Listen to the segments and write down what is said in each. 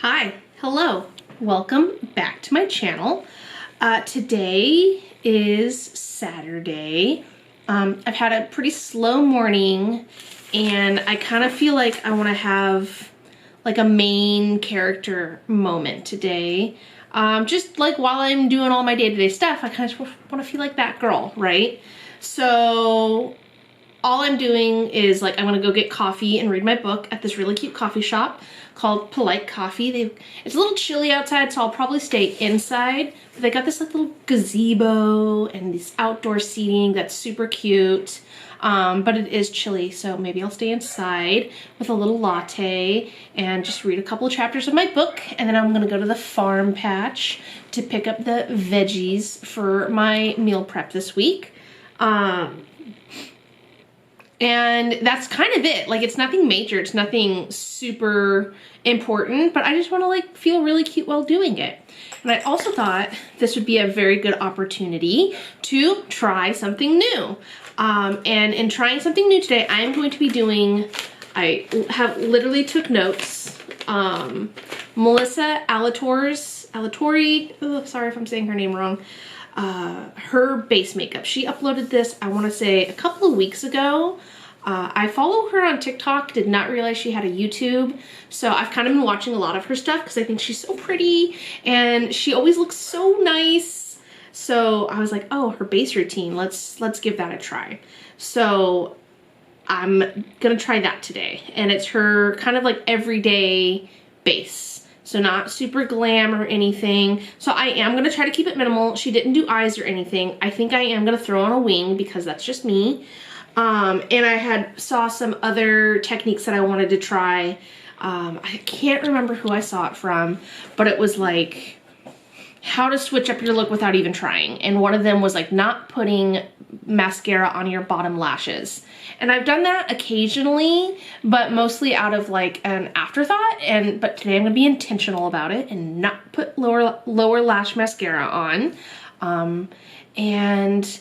Hi, hello, welcome back to my channel. Today is Saturday. I've had a pretty slow morning and I kind of feel like I want to have like a main character moment today. Just like while I'm doing all my day-to-day stuff, I kind of want to feel like that girl, right? So all I'm doing is like I'm gonna go get coffee and read my book at this really cute coffee shop called Polite Coffee. It's a little chilly outside, so I'll probably stay inside. But they got this like little gazebo and this outdoor seating that's super cute. But it is chilly, so maybe I'll stay inside with a little latte and just read a couple of chapters of my book, and then I'm gonna go to the farm patch to pick up the veggies for my meal prep this week. And that's kind of it. Like, it's nothing major, it's nothing super important, but I just want to like feel really cute while doing it. And I also thought this would be a very good opportunity to try something new. And in trying something new today, I am going to be doing, I have literally took notes, Melissa Alatorre, oh, sorry if I'm saying her name wrong, her base makeup. She uploaded this, I want to say, a couple of weeks ago. I follow her on TikTok, did not realize she had a YouTube, so I've kind of been watching a lot of her stuff because I think she's so pretty and she always looks so nice. So I was like, oh, her base routine, let's give that a try. So I'm gonna try that today, and it's her kind of like everyday base. So not super glam or anything. So I am gonna try to keep it minimal. She didn't do eyes or anything. I think I am gonna throw on a wing because that's just me. And I saw some other techniques that I wanted to try. I can't remember who I saw it from, but it was like how to switch up your look without even trying. And one of them was like not putting mascara on your bottom lashes. And I've done that occasionally, but mostly out of like an afterthought. But today I'm gonna be intentional about it and not put lower lash mascara on. And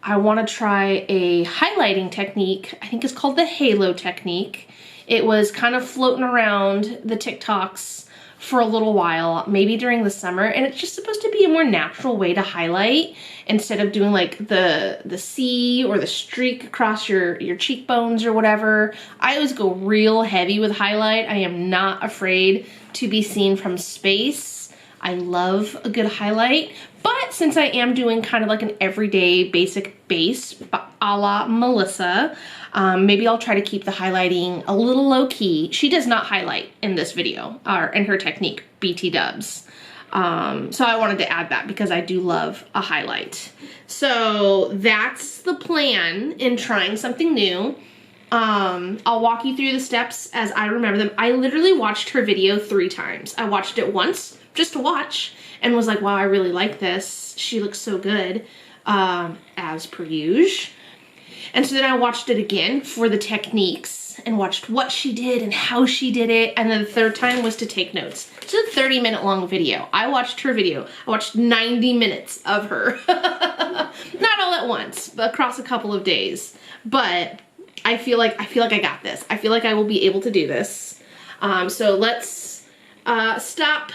I want to try a highlighting technique. I think it's called the halo technique. It was kind of floating around the TikToks for a little while, maybe during the summer, and it's just supposed to be a more natural way to highlight instead of doing like the C or the streak across your cheekbones or whatever. I always go real heavy with highlight. I am not afraid to be seen from space. I love a good highlight, but since I am doing kind of like an everyday basic base a la Melissa, maybe I'll try to keep the highlighting a little low key. She does not highlight in this video, or in her technique, BT dubs. So I wanted to add that because I do love a highlight. So that's the plan in trying something new. I'll walk you through the steps as I remember them. I literally watched her video 3 times. I watched it once just to watch and was like, wow, I really like this. She looks so good, as per usual. And so then I watched it again for the techniques and watched what she did and how she did it. And then the 3rd time was to take notes. It's a 30-minute long video. I watched her video. I watched 90 minutes of her. Not all at once, but across a couple of days. But I feel like I got this. I feel like I will be able to do this. So let's stop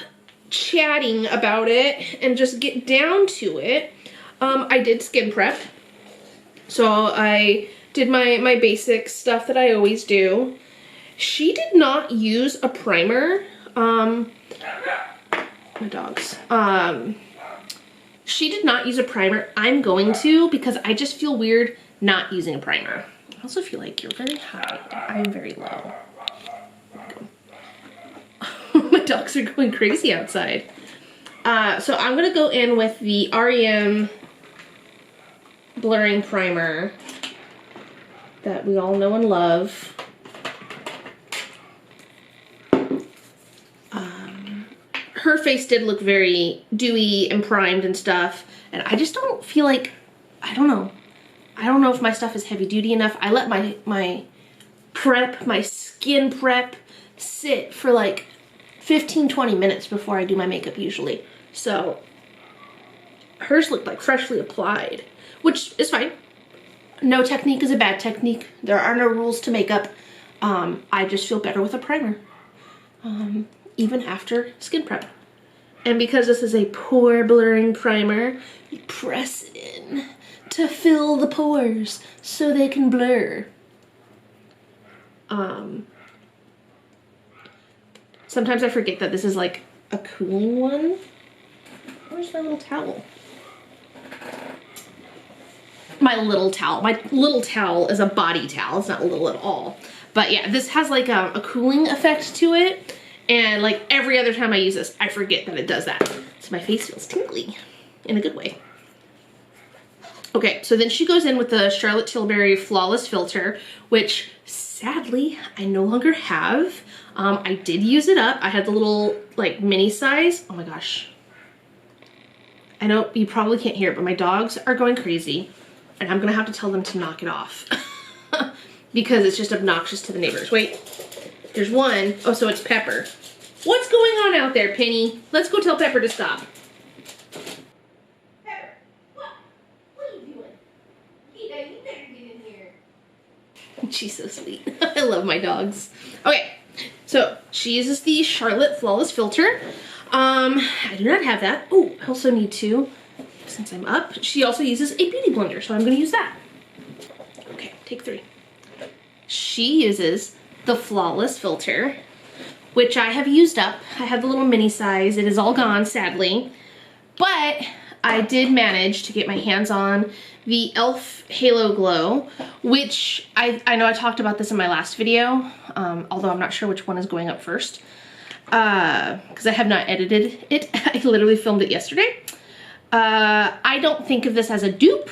chatting about it and just get down to it. I did skin prep. So I did my basic stuff that I always do. She did not use a primer. My dogs. She did not use a primer. I'm going to because I just feel weird not using a primer. I also feel like you're very high. I'm very low. My dogs are going crazy outside. So I'm gonna go in with the REM blurring primer that we all know and love. Her face did look very dewy and primed and stuff, and I just don't feel like, I don't know if my stuff is heavy duty enough. I let my prep, my skin prep, sit for like 15-20 minutes before I do my makeup usually. So hers looked like freshly applied, which is fine. No technique is a bad technique. There are no rules to makeup. I just feel better with a primer. even after skin prep. And because this is a pore blurring primer, you press it in to fill the pores so they can blur. Sometimes I forget that this is like a cooling one. Where's my little towel? My little towel is a body towel. It's not little at all. But yeah, this has like a cooling effect to it. And like every other time I use this, I forget that it does that. So my face feels tingly in a good way. Okay, so then she goes in with the Charlotte Tilbury Flawless Filter, which sadly I no longer have. I did use it up. I had the little like mini size. Oh my gosh. I know you probably can't hear it, but my dogs are going crazy and I'm gonna have to tell them to knock it off because it's just obnoxious to the neighbors. Wait, there's one. Oh, so it's Pepper. What's going on out there, Penny? Let's go tell Pepper to stop. Pepper, what are you doing? You better get in here. She's so sweet. I love my dogs. Okay, so she uses the Charlotte Flawless Filter. I do not have that. Oh, I also need to, since I'm up. She also uses a beauty blender, so I'm gonna use that. Okay, take 3. She uses the Flawless Filter, which I have used up. I had the little mini size. It is all gone, sadly. But I did manage to get my hands on the e.l.f. Halo Glow, which I know I talked about this in my last video, although I'm not sure which one is going up first. Because I have not edited it. I literally filmed it yesterday. I don't think of this as a dupe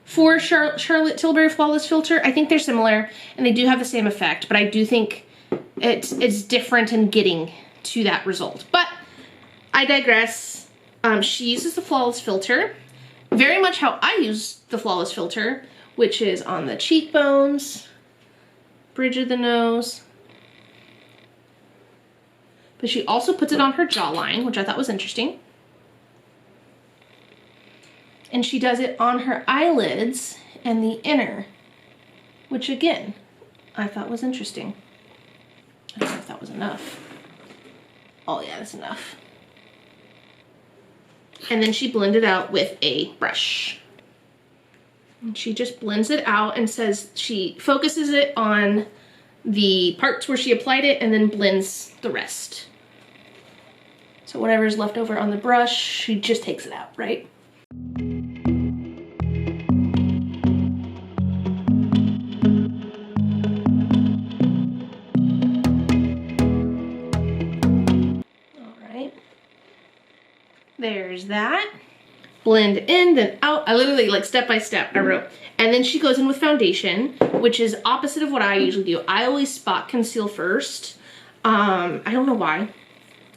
for Charlotte Tilbury Flawless Filter. I think they're similar and they do have the same effect, but I do think it's different in getting to that result. But I digress. She uses the Flawless Filter very much how I use the Flawless Filter, which is on the cheekbones, bridge of the nose. But she also puts it on her jawline, which I thought was interesting. And she does it on her eyelids and the inner, which again, I thought was interesting. I don't know if that was enough. Oh yeah, that's enough. And then she blended it out with a brush. And she just blends it out and says she focuses it on the parts where she applied it and then blends the rest. So whatever's left over on the brush, she just takes it out, right? All right. There's that. Blend in, then out. I literally, like, step by step, I wrote. And then she goes in with foundation, which is opposite of what I usually do. I always spot conceal first. I don't know why.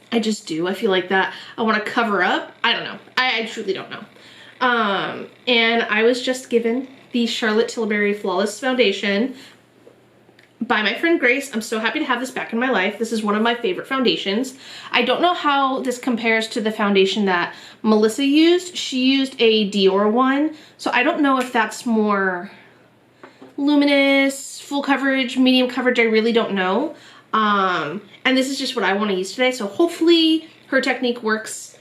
I just do. I feel like that I want to cover up. I don't know. I truly don't know. And I was just given the Charlotte Tilbury Flawless Foundation by my friend Grace. I'm so happy to have this back in my life. This is one of my favorite foundations. I don't know how this compares to the foundation that Melissa used. She used a Dior one, so I don't know if that's more luminous, full coverage, medium coverage. I really don't know. And this is just what I want to use today, so hopefully her technique works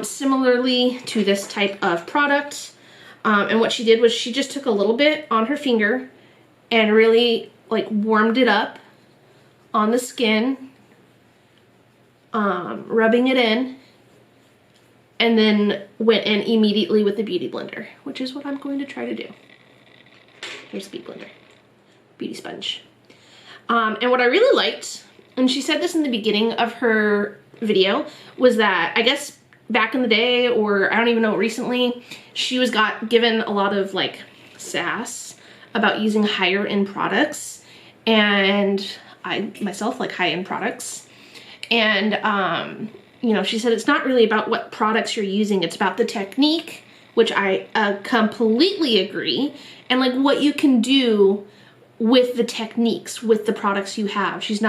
similarly to this type of product. And what she did was she just took a little bit on her finger and really like warmed it up on the skin, rubbing it in, and then went in immediately with the beauty blender, which is what I'm going to try to do. Here's the beauty blender, beauty sponge. And what I really liked, and she said this in the beginning of her video, was that I guess back in the day, or I don't even know, recently, she was given a lot of like sass about using higher end products, and I myself like high end products. And you know, she said it's not really about what products you're using, it's about the technique, which I completely agree, and like what you can do with the techniques, with the products you have. She's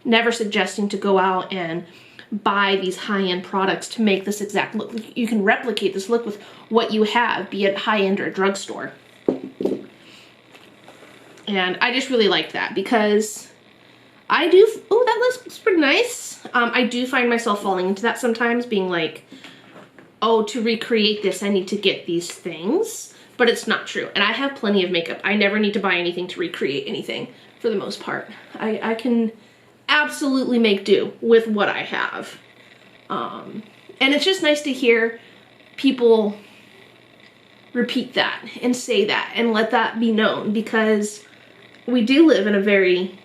never suggesting to go out and buy these high-end products to make this exact look. You can replicate this look with what you have, be it high-end or a drugstore. And I just really like that because I do, oh, that looks pretty nice. I do find myself falling into that sometimes, being like, oh, to recreate this, I need to get these things, but it's not true. And I have plenty of makeup. I never need to buy anything to recreate anything for the most part. I can absolutely make do with what I have. And it's just nice to hear people repeat that and say that and let that be known, because we do live in a very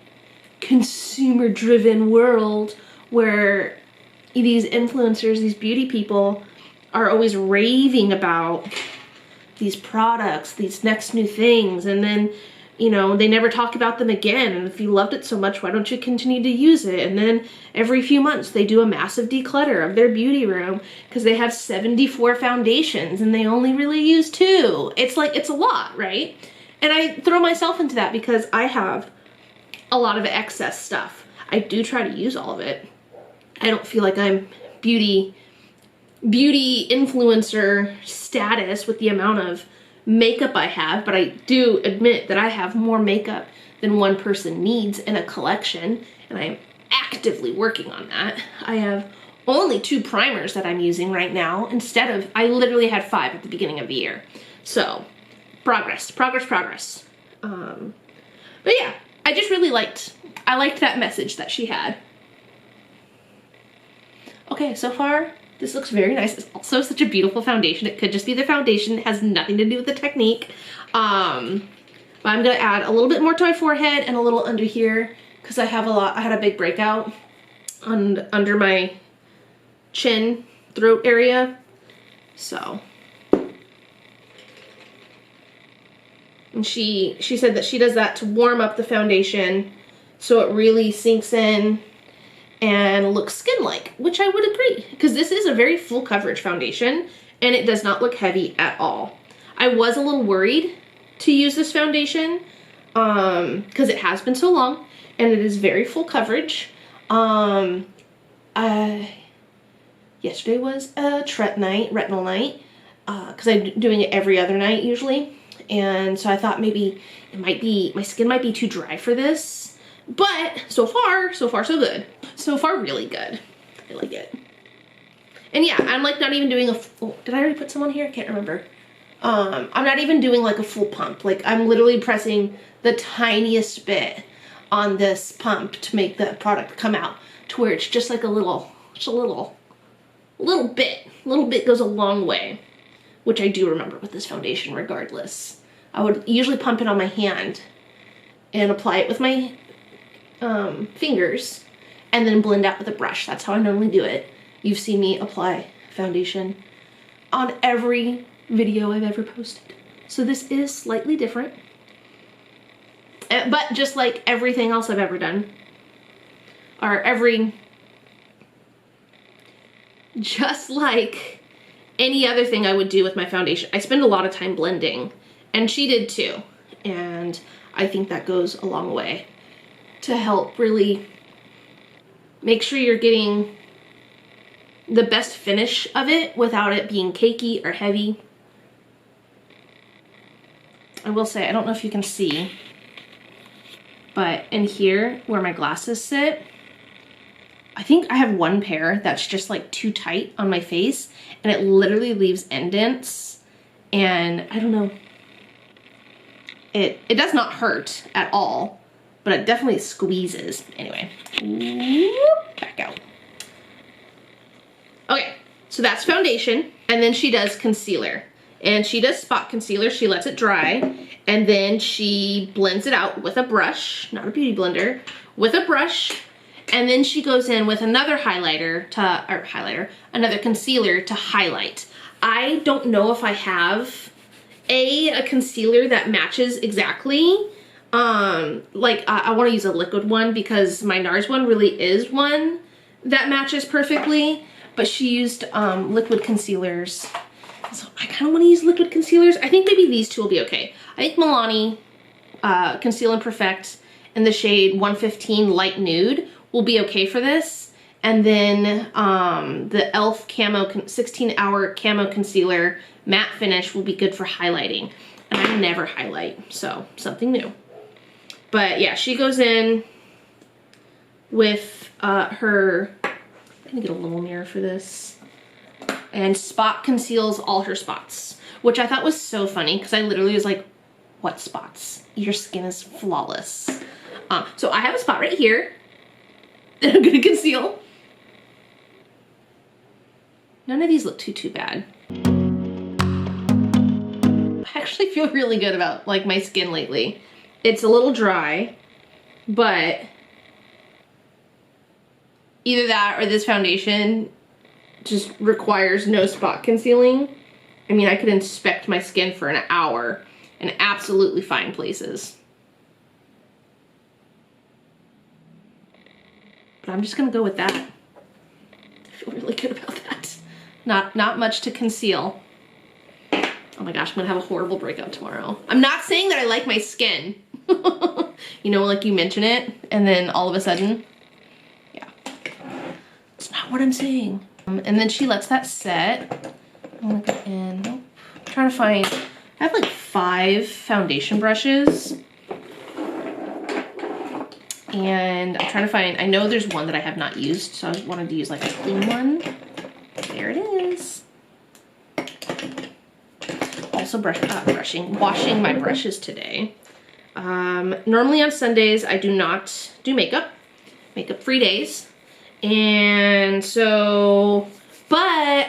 consumer-driven world where these influencers, these beauty people, are always raving about these products, these next new things, and then, you know, they never talk about them again. And if you loved it so much, why don't you continue to use it? And then every few months they do a massive declutter of their beauty room because they have 74 foundations and they only really use 2. It's like, it's a lot, right? And I throw myself into that because I have a lot of excess stuff. I do try to use all of it. I don't feel like I'm beauty influencer status with the amount of makeup I have, but I do admit that I have more makeup than one person needs in a collection, and I'm actively working on that. I have only 2 primers that I'm using right now instead of, I literally had 5 at the beginning of the year. So progress. But yeah, I just really liked that message that she had. Okay, so far this looks very nice. It's also such a beautiful foundation. It could just be the foundation. It has nothing to do with the technique. But I'm gonna add a little bit more to my forehead and a little under here because I had a big breakout under my chin, throat area. So, and she said that she does that to warm up the foundation so it really sinks in and looks skin-like, which I would agree, because this is a very full coverage foundation and it does not look heavy at all. I was a little worried to use this foundation because it has been so long and it is very full coverage. Yesterday was a retinol night, because I'm doing it every other night usually, and so I thought maybe my skin might be too dry for this, but so far so good. So far, really good. I like it. And yeah, I'm like not even doing did I already put some on here? I can't remember. I'm not even doing like a full pump. Like I'm literally pressing the tiniest bit on this pump to make the product come out to where it's just like a little bit. A little bit goes a long way, which I do remember with this foundation regardless. I would usually pump it on my hand and apply it with my fingers and then blend out with a brush. That's how I normally do it. You've seen me apply foundation on every video I've ever posted. So this is slightly different, but just like everything else I've ever done, or just like any other thing I would do with my foundation, I spend a lot of time blending, and she did too. And I think that goes a long way to help really make sure you're getting the best finish of it without it being cakey or heavy. I will say, I don't know if you can see, but in here where my glasses sit, I think I have one pair that's just like too tight on my face and it literally leaves indents, and I don't know, it does not hurt at all, but it definitely squeezes. Anyway, back out. Okay, so that's foundation, and then she does concealer. And she does spot concealer. She lets it dry, and then she blends it out with a brush, not a beauty blender, with a brush, and then she goes in with another another concealer to highlight. I don't know if I have a concealer that matches exactly. I want to use a liquid one because my NARS one really is one that matches perfectly, but she used liquid concealers. So I kind of want to use liquid concealers. I think maybe these two will be okay. I think Milani Conceal and Perfect in the shade 115 Light Nude will be okay for this. And then the e.l.f. Camo 16-hour Camo Concealer Matte Finish will be good for highlighting. And I never highlight, so something new. But yeah, she goes in with her, I'm gonna get a little mirror for this, and spot conceals all her spots, which I thought was so funny because I literally was like, what spots? Your skin is flawless. So I have a spot right here that I'm gonna conceal. None of these look too bad. I actually feel really good about like my skin lately. It's a little dry, but either that or this foundation just requires no spot concealing. I mean, I could inspect my skin for an hour and absolutely find places. But I'm just gonna go with that. I feel really good about that. Not much to conceal. Oh my gosh, I'm gonna have a horrible breakout tomorrow. I'm not saying that I like my skin. You know, like you mention it and then all of a sudden, yeah. It's not what I'm saying. And then she lets that set. I'm gonna go in, nope. I'm trying to find, I have like 5 foundation brushes. And I'm trying to find, I know there's one that I have not used, so I wanted to use like a clean one. There it is. Also washing my brushes today. Normally on Sundays, I do not do makeup free days. And so, but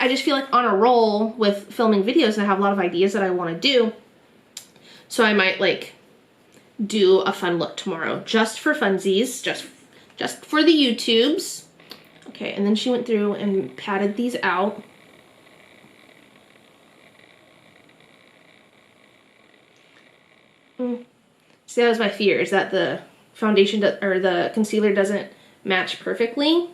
I just feel like on a roll with filming videos and I have a lot of ideas that I want to do. So I might like do a fun look tomorrow just for funsies, just for the YouTubes. Okay, and then she went through and patted these out. See, that was my fear, is that the foundation or the concealer doesn't match perfectly.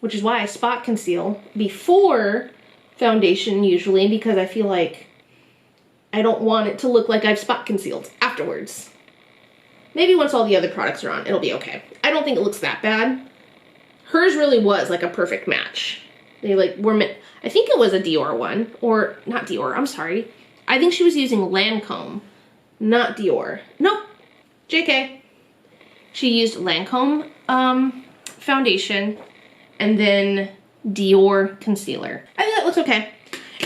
Which is why I spot conceal before foundation usually, because I feel like I don't want it to look like I've spot concealed afterwards. Maybe once all the other products are on, it'll be okay. I don't think it looks that bad. Hers really was like a perfect match. They like were meant, I think it was a Dior one, or not Dior, I'm sorry. I think she was using Lancome, not Dior. Nope, JK. She used Lancome foundation and then Dior concealer. I think that looks okay.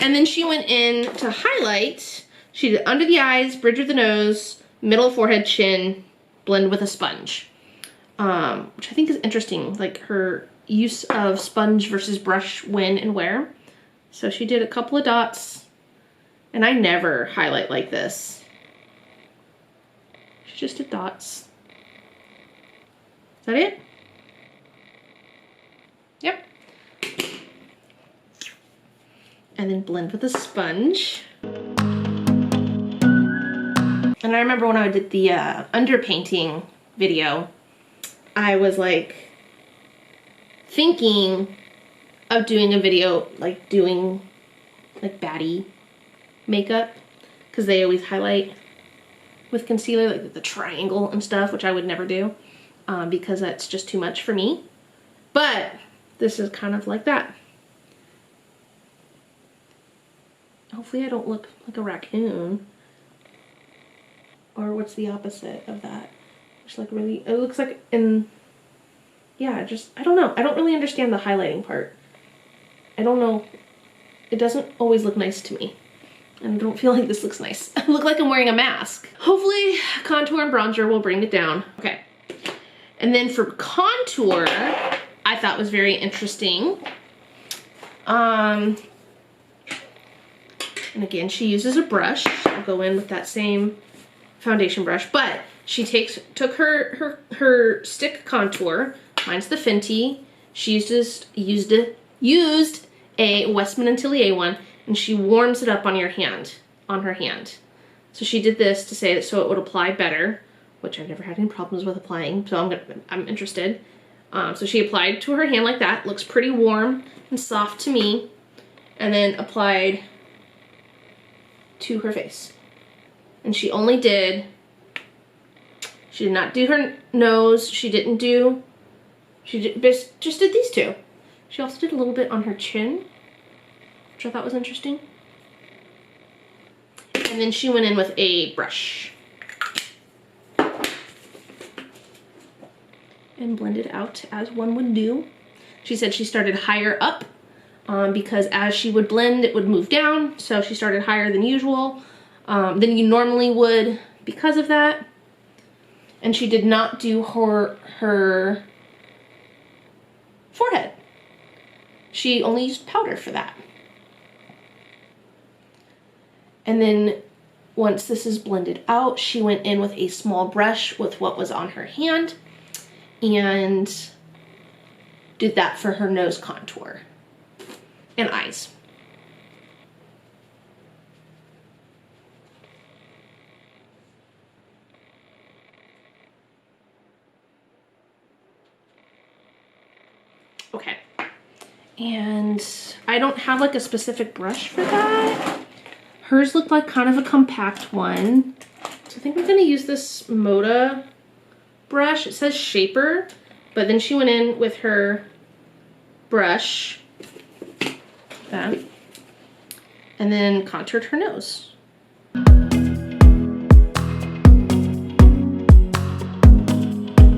And then she went in to highlight. She did under the eyes, bridge of the nose, middle of forehead, chin, blend with a sponge. Which I think is interesting, like her use of sponge versus brush when and where. So she did a couple of dots, and I never highlight like this. She just did dots. Is that it? Yep. And then blend with a sponge. And I remember when I did the underpainting video, I was like thinking of doing a video like doing like baddie makeup, because they always highlight with concealer, like the triangle and stuff, which I would never do because that's just too much for me. But this is kind of like that. Hopefully I don't look like a raccoon. Or what's the opposite of that? Just like really, it looks like in, yeah, just, I don't know. I don't really understand the highlighting part. I don't know. It doesn't always look nice to me. And I don't feel like this looks nice. I look like I'm wearing a mask. Hopefully contour and bronzer will bring it down. Okay. And then for contour, I thought was very interesting. And again, she uses a brush. I'll go in with that same foundation brush, but she took her stick contour. Mine's the Fenty. She used a Westman Atelier one, and she warms it up on your hand, on her hand. So she did this to say that so it would apply better, which I've never had any problems with applying, so I'm interested. So she applied to her hand like that. Looks pretty warm and soft to me, and then applied to her face. And she did not do her nose. She just did these two. She also did a little bit on her chin, which I thought was interesting. And then she went in with a brush. and blend it out as one would do. She said she started higher up because as she would blend, it would move down. So she started higher than usual, than you normally would because of that. And she did not do her forehead. She only used powder for that. And then once this is blended out, she went in with a small brush with what was on her hand and did that for her nose contour and eyes. Okay, and I don't have like a specific brush for that. Hers looked like kind of a compact one. So I think I'm gonna use this Moda brush. It says Shaper, but then she went in with her brush, that, and then contoured her nose. And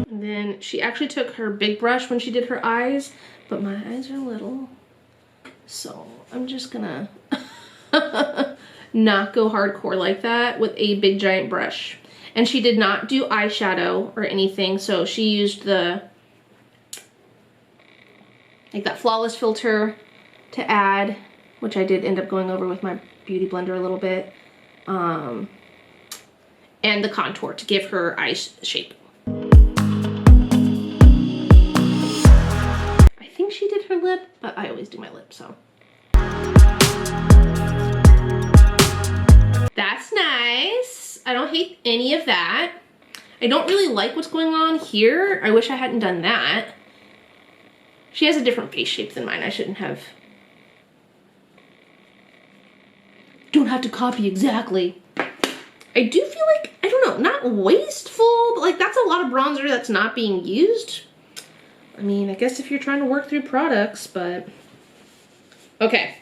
then she actually took her big brush when she did her eyes, but my eyes are little, so I'm just gonna not go hardcore like that with a big giant brush. And she did not do eyeshadow or anything, so she used the like that Flawless filter to add, which I did end up going over with my beauty blender a little bit, and the contour to give her eye shape. I think she did her lip, but I always do my lip, so. That's nice. I don't hate any of that. I don't really like what's going on here. I wish I hadn't done that. She has a different face shape than mine. I shouldn't have. Don't have to copy exactly. I do feel like, I don't know, not wasteful, but like that's a lot of bronzer that's not being used. I mean, I guess if you're trying to work through products, but. Okay.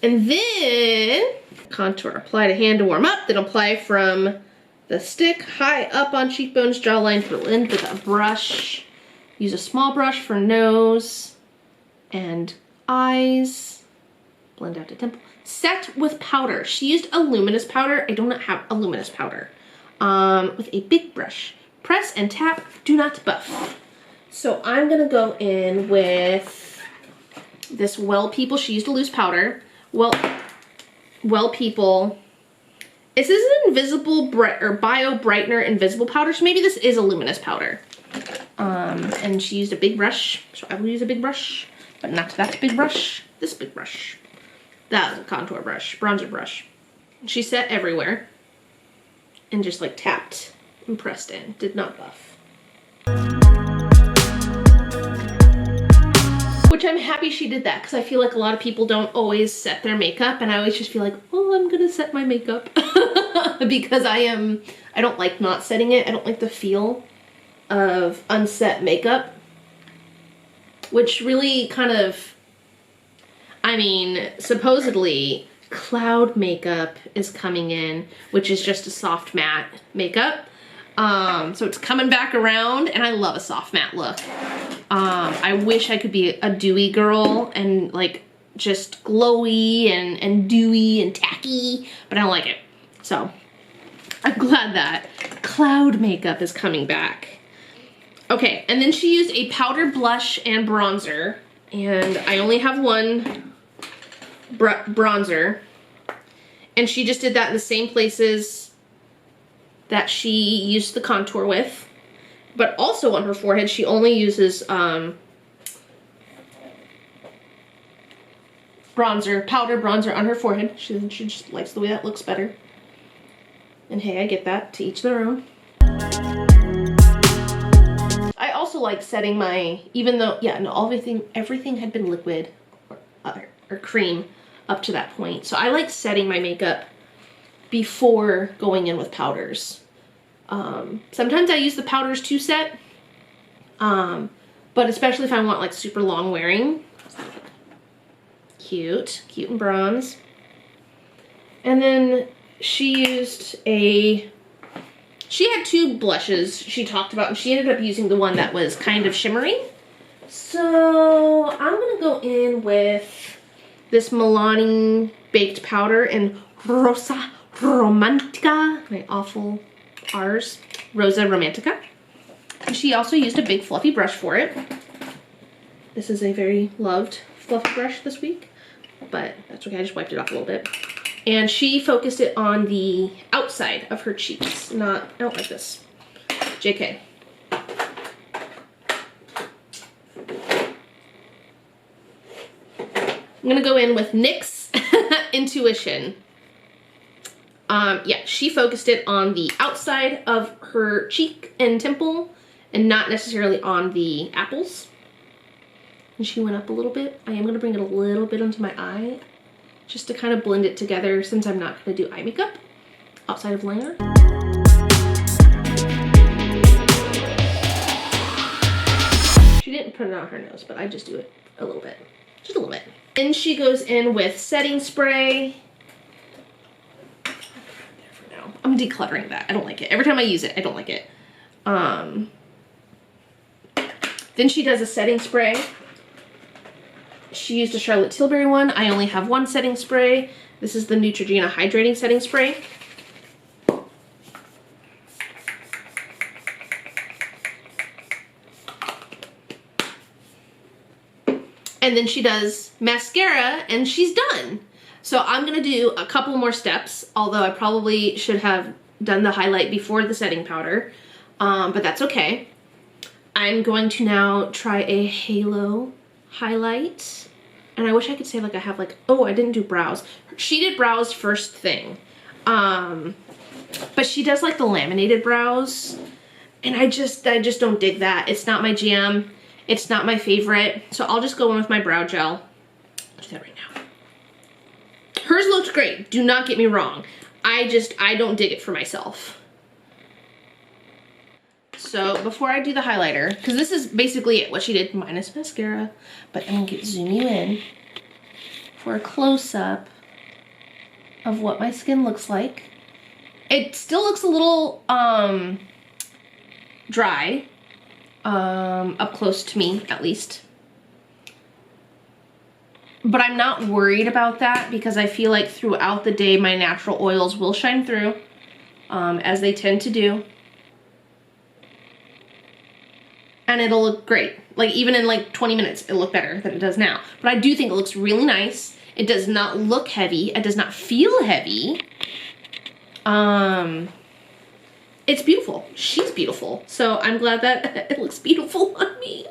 And then contour, apply to hand to warm up, then apply from the stick high up on cheekbones, jawline, blend with a brush. Use a small brush for nose and eyes. Blend out to dimple. Set with powder. She used a luminous powder. I do not have a luminous powder. With a big brush. Press and tap, do not buff. So I'm gonna go in with this Well People. She used a loose powder. Well People. This is an invisible bio brightener invisible powder, so maybe this is a luminous powder. And she used a big brush, so I will use a big brush, but not that big brush, this big brush. That was a contour brush, bronzer brush. She set everywhere and just like tapped and pressed in, did not buff. Which I'm happy she did that because I feel like a lot of people don't always set their makeup, and I always just feel like, oh, I'm gonna set my makeup because I don't like not setting it. I don't like the feel of unset makeup, which really kind of, I mean, supposedly cloud makeup is coming in, which is just a soft matte makeup. So it's coming back around, and I love a soft matte look. I wish I could be a dewy girl and like just glowy and dewy and tacky, but I don't like it. So I'm glad that cloud makeup is coming back. Okay, and then she used a powder blush and bronzer, and I only have one bronzer, and she just did that in the same places that she used the contour with, but also on her forehead she only uses powder bronzer on her forehead. She just likes the way that looks better, and hey, I get that, to each their own. I also like setting my, even though, yeah, no, everything had been liquid or cream up to that point. So I like setting my makeup before going in with powders. Sometimes I use the powders to set, but especially if I want like super long wearing. Cute and bronze. And then she used a She had two blushes she talked about, and she ended up using the one that was kind of shimmery. So I'm gonna go in with this Milani baked powder in Rosa Romantica, my awful R's, Rosa Romantica. And she also used a big fluffy brush for it. This is a very loved fluffy brush this week, but that's okay, I just wiped it off a little bit. And she focused it on the outside of her cheeks, not out like this. JK. I'm gonna go in with NYX Intuition. Yeah, she focused it on the outside of her cheek and temple and not necessarily on the apples. And she went up a little bit. I am gonna bring it a little bit onto my eye just to kind of blend it together since I'm not gonna do eye makeup outside of liner. She didn't put it on her nose, but I just do it a little bit, just a little bit. Then she goes in with setting spray. I'm decluttering that. I don't like it. Every time I use it, I don't like it. Then she does a setting spray. She used a Charlotte Tilbury one. I only have one setting spray. This is the Neutrogena Hydrating Setting Spray. And then she does mascara and she's done. So I'm gonna do a couple more steps, although I probably should have done the highlight before the setting powder, but that's okay. I'm going to now try a halo highlight. And I wish I could say like I have like, oh, I didn't do brows. She did brows first thing. But she does like the laminated brows. And I just don't dig that. It's not my jam. It's not my favorite. So I'll just go in with my brow gel. I'll do that right now. Hers looks great. Do not get me wrong. I don't dig it for myself. So before I do the highlighter, because this is basically it, what she did minus mascara, but I'm gonna zoom you in for a close-up of what my skin looks like. It still looks a little dry, up close to me at least. But I'm not worried about that because I feel like throughout the day my natural oils will shine through, as they tend to do. And it'll look great. Like even in like 20 minutes, it'll look better than it does now. But I do think it looks really nice. It does not look heavy. It does not feel heavy. It's beautiful. She's beautiful. So I'm glad that it looks beautiful on me.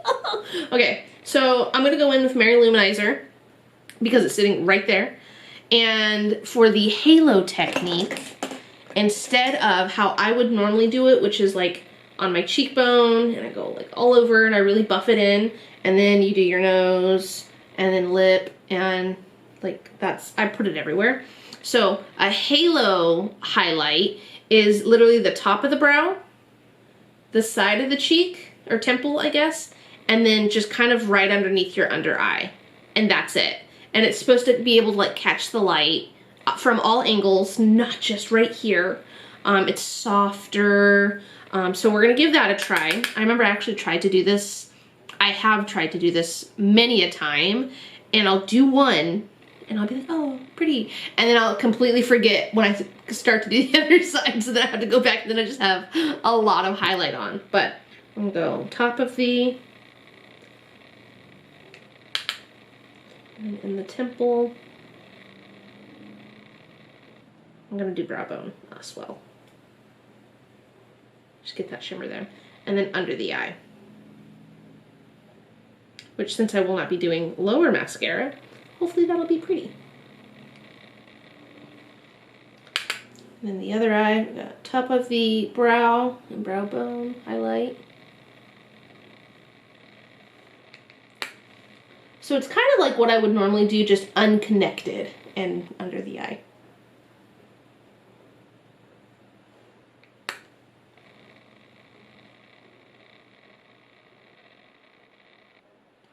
Okay, so I'm gonna go in with Mary Luminizer because it's sitting right there. And for the halo technique, instead of how I would normally do it, which is like on my cheekbone, and I go like all over and I really buff it in, and then you do your nose and then lip, and like I put it everywhere. So a halo highlight is literally the top of the brow, the side of the cheek or temple, I guess, and then just kind of right underneath your under eye, and that's it. And it's supposed to be able to like catch the light from all angles, not just right here. It's softer. So we're gonna give that a try. I remember I actually tried to do this. I have tried to do this many a time, and I'll do one and I'll be like, oh, pretty. And then I'll completely forget when I start to do the other side, so then I have to go back and then I just have a lot of highlight on. But I'm gonna go top of the, and in the temple. I'm gonna do brow bone as well. Just get that shimmer there. And then under the eye. Which, since I will not be doing lower mascara, hopefully that'll be pretty. And then the other eye, we got top of the brow and brow bone highlight. So it's kind of like what I would normally do, just unconnected and under the eye.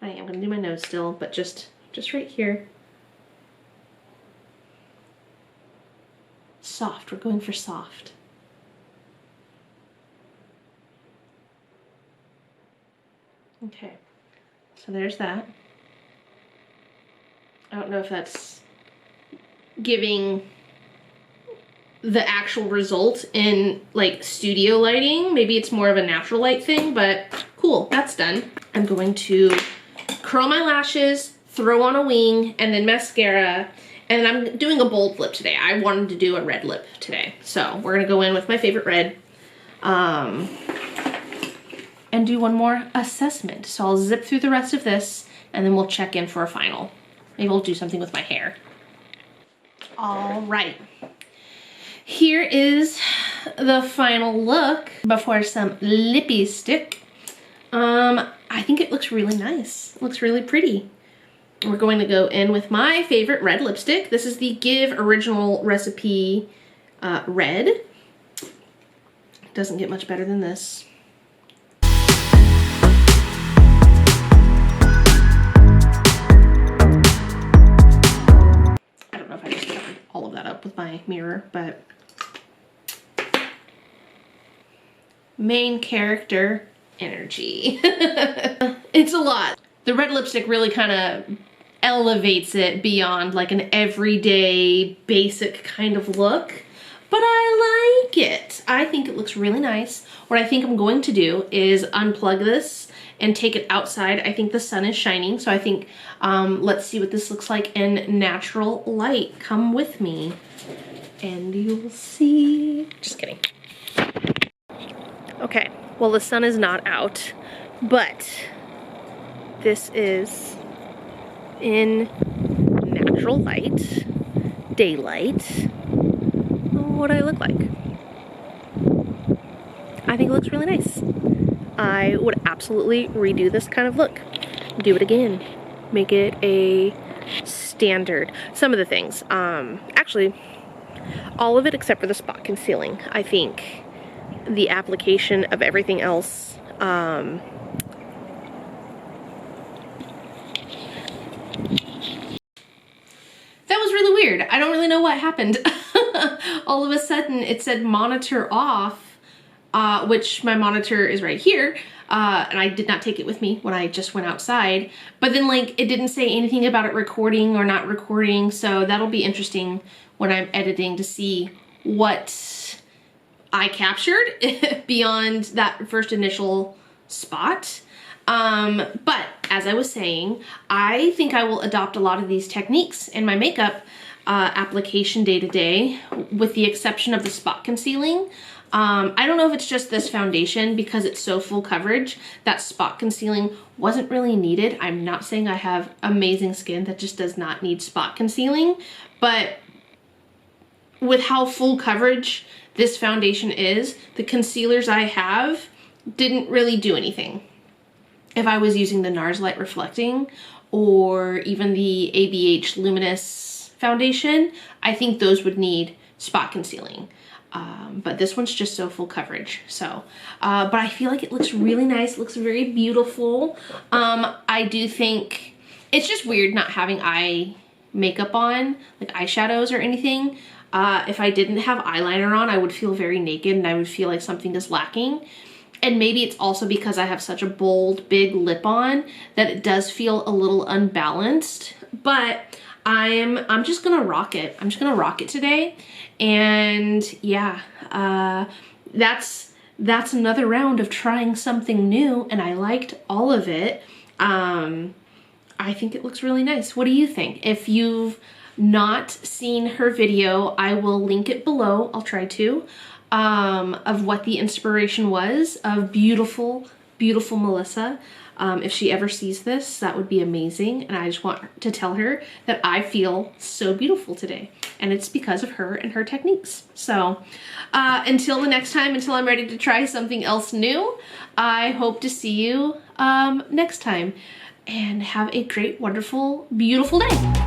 I am gonna do my nose still, but just right here. Soft, we're going for soft. Okay, so there's that. I don't know if that's giving the actual result in like studio lighting. Maybe it's more of a natural light thing, but cool, that's done. I'm going to curl my lashes, throw on a wing, and then mascara. And then I'm doing a bold lip today. I wanted to do a red lip today. So we're gonna go in with my favorite red. And do one more assessment. So I'll zip through the rest of this and then we'll check in for a final. Maybe we'll do something with my hair. All right. Here is the final look before some lippy stick. I think it looks really nice. It looks really pretty. We're going to go in with my favorite red lipstick. This is the Give Original Recipe Red. Doesn't get much better than this. I don't know if I just covered all of that up with my mirror, but main character energy. It's a lot. The red lipstick really kind of elevates it beyond like an everyday basic kind of look, but I like it. I think it looks really nice. What I think I'm going to do is unplug this and take it outside. I think the sun is shining, so I think let's see what this looks like in natural light. Come with me and you'll see. Just kidding. Okay, well the sun is not out, but this is in natural light, daylight, what I look like. I think it looks really nice. I would absolutely redo this kind of look. Do it again. Make it a standard. Some of the things, actually, all of it except for the spot concealing. I think the application of everything else, that was really weird. I don't really know what happened. All of a sudden it said monitor off, which my monitor is right here, and I did not take it with me when I just went outside. But then like it didn't say anything about it recording or not recording, so that'll be interesting when I'm editing to see what I captured beyond that first initial spot. But as I was saying, I think I will adopt a lot of these techniques in my makeup application day to day, with the exception of the spot concealing. I don't know if it's just this foundation, because it's so full coverage, that spot concealing wasn't really needed. I'm not saying I have amazing skin that just does not need spot concealing, but with how full coverage this foundation is, the concealers I have didn't really do anything. If I was using the NARS Light Reflecting or even the ABH Luminous foundation, I think those would need spot concealing. But this one's just so full coverage. So, but I feel like it looks really nice. It looks very beautiful. I do think it's just weird not having eye makeup on, like eyeshadows or anything. If I didn't have eyeliner on, I would feel very naked and I would feel like something is lacking. And maybe it's also because I have such a bold, big lip on that it does feel a little unbalanced. But I'm just gonna rock it. I'm just gonna rock it today. And yeah, that's another round of trying something new, and I liked all of it. I think it looks really nice. What do you think? If you've not seen her video, I will link it below. I'll try to. Of what the inspiration was of beautiful, beautiful Melissa. If she ever sees this, that would be amazing. And I just want to tell her that I feel so beautiful today. And it's because of her and her techniques. So until the next time, until I'm ready to try something else new, I hope to see you next time. And have a great, wonderful, beautiful day.